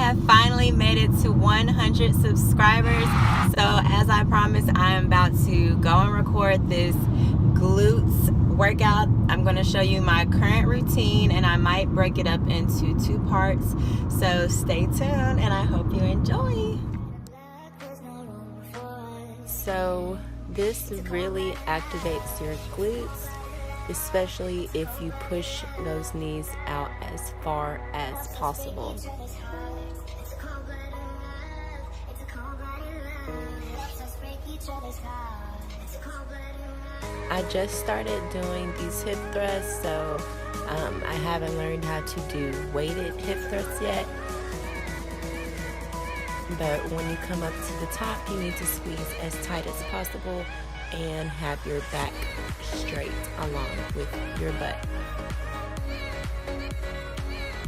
have finally made it to 100 subscribers. So as I promised, I am about to go and record this glutes workout. I'm going to show you my current routine, and I might break it up into 2 parts. So stay tuned, and I hope you enjoy. So this really activates your glutes, especially if you push those knees out as far as possible. I just started doing these hip thrusts, so I haven't learned how to do weighted hip thrusts yet. But when you come up to the top, you need to squeeze as tight as possible and have your back straight along with your butt.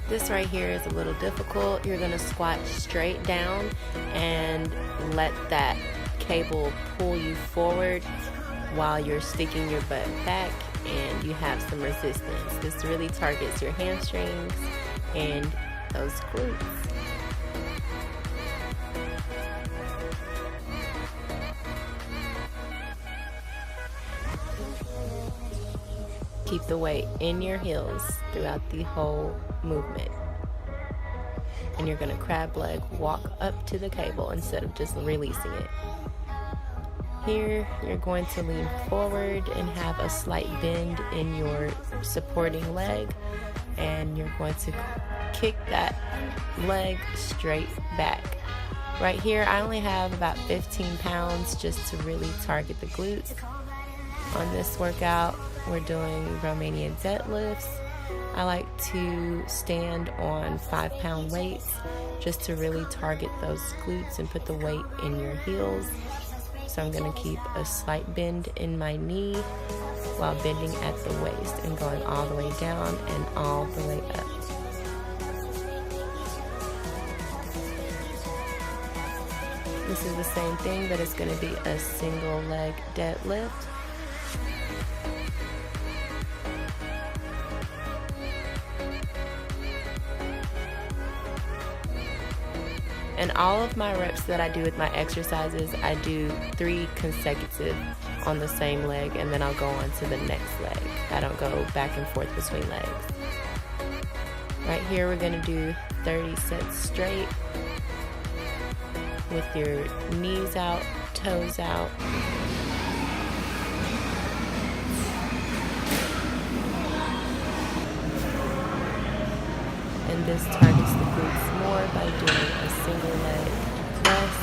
This right here is a little difficult. You're going to squat straight down and let that cable pull you forward while you're sticking your butt back, and you have some resistance. This really targets your hamstrings and those glutes. Keep the weight in your heels throughout the whole movement. And you're going to crab leg walk up to the cable instead of just releasing it. Here, you're going to lean forward and have a slight bend in your supporting leg, and you're going to kick that leg straight back. Right here, I only have about 15 pounds just to really target the glutes. On this workout, we're doing Romanian deadlifts. I like to stand on 5-pound weights just to really target those glutes and put the weight in your heels. So I'm going to keep a slight bend in my knee while bending at the waist and going all the way down and all the way up. This is the same thing, but it's going to be a single leg deadlift. And all of my reps that I do with my exercises, I do 3 consecutive on the same leg, and then I'll go on to the next leg. I don't go back and forth between legs. Right here, we're gonna do 30 sets straight with your knees out, toes out. And this targets the glutes more by doing a single leg press,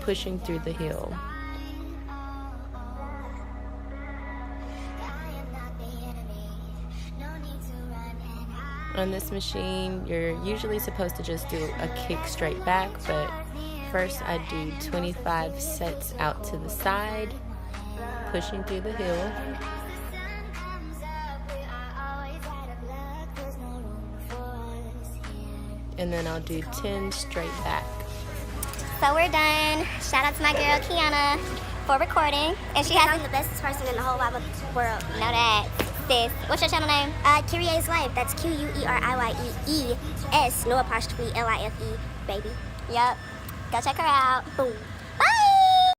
pushing through the heel. On this machine, you're usually supposed to just do a kick straight back, but first I do 25 sets out to the side, pushing through the heel. And then I'll do 10 straight back. So we're done. Shout out to my girl Kiana for recording. And she has I'm the bestest person in the whole wide world. Know that, sis. What's your channel name? Curie's Life. That's Querieyes, no apostrophe, Life, baby. Yup. Go check her out. Boom.